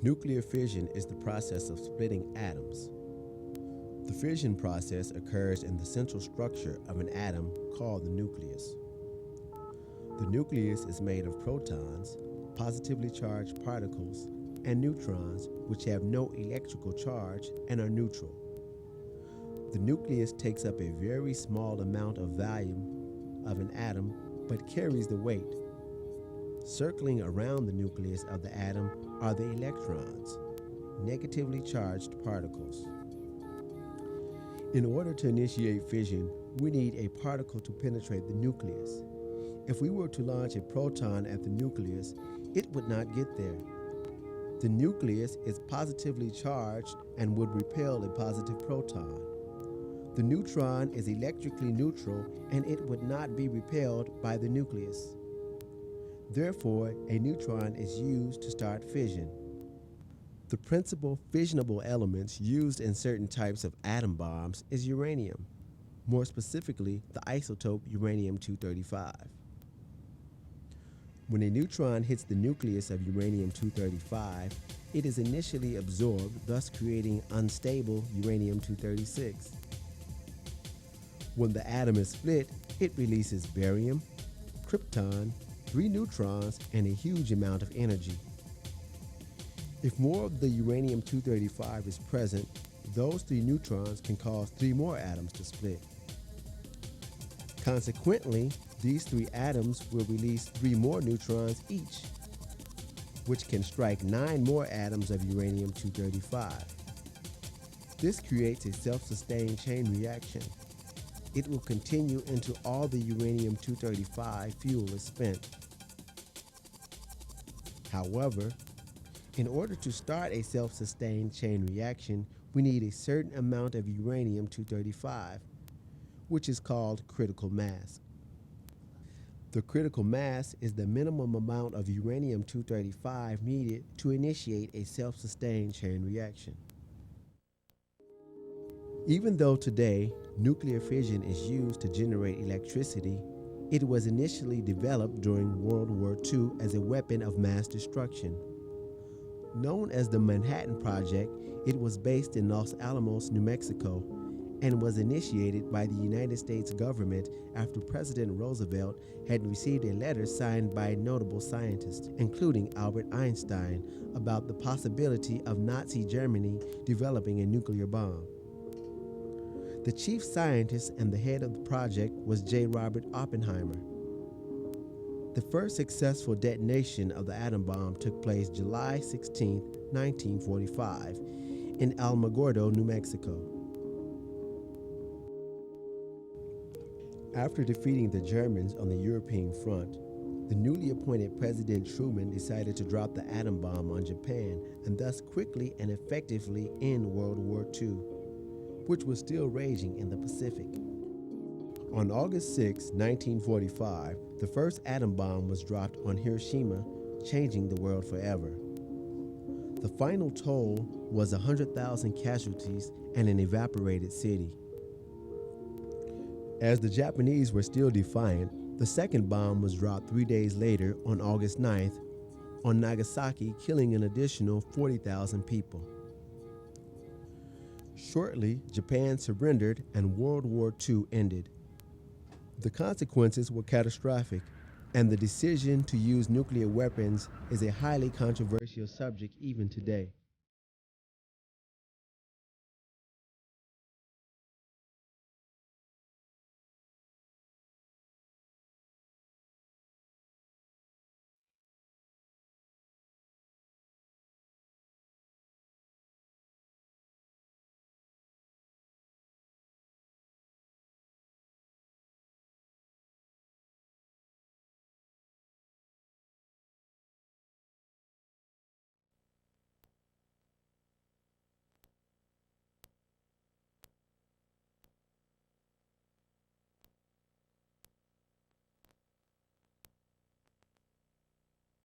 Nuclear fission is the process of splitting atoms. The fission process occurs in the central structure of an atom called the nucleus. The nucleus is made of protons, positively charged particles, and neutrons which have no electrical charge and are neutral. The nucleus takes up a very small amount of volume of an atom but carries the weight. Circling around the nucleus of the atom are the electrons, negatively charged particles. In order to initiate fission, we need a particle to penetrate the nucleus. If we were to launch a proton at the nucleus, it would not get there. The nucleus is positively charged and would repel a positive proton. The neutron is electrically neutral and it would not be repelled by the nucleus. Therefore, a neutron is used to start fission. The principal fissionable elements used in certain types of atom bombs is uranium, more specifically the isotope uranium-235. When a neutron hits the nucleus of uranium-235, it is initially absorbed, thus creating unstable uranium-236. When the atom is split, it releases barium, krypton, 3 neutrons, and a huge amount of energy. If more of the uranium-235 is present, those 3 neutrons can cause 3 more atoms to split. Consequently, these 3 atoms will release 3 more neutrons each, which can strike 9 more atoms of uranium-235. This creates a self-sustained chain reaction. It will continue until all the uranium-235 fuel is spent. However, in order to start a self-sustained chain reaction, we need a certain amount of uranium-235, which is called critical mass. The critical mass is the minimum amount of uranium-235 needed to initiate a self-sustained chain reaction. Even though today nuclear fission is used to generate electricity, it was initially developed during World War II as a weapon of mass destruction. Known as the Manhattan Project, it was based in Los Alamos, New Mexico, and was initiated by the United States government after President Roosevelt had received a letter signed by notable scientists, including Albert Einstein, about the possibility of Nazi Germany developing a nuclear bomb. The chief scientist and the head of the project was J. Robert Oppenheimer. The first successful detonation of the atom bomb took place July 16, 1945, in Alamogordo, New Mexico. After defeating the Germans on the European front, the newly appointed President Truman decided to drop the atom bomb on Japan and thus quickly and effectively end World War II, which was still raging in the Pacific. On August 6, 1945, the first atom bomb was dropped on Hiroshima, changing the world forever. The final toll was 100,000 casualties and an evaporated city. As the Japanese were still defiant, the second bomb was dropped 3 days later on August 9th on Nagasaki, killing an additional 40,000 people. Shortly, Japan surrendered and World War II ended. The consequences were catastrophic, and the decision to use nuclear weapons is a highly controversial subject even today.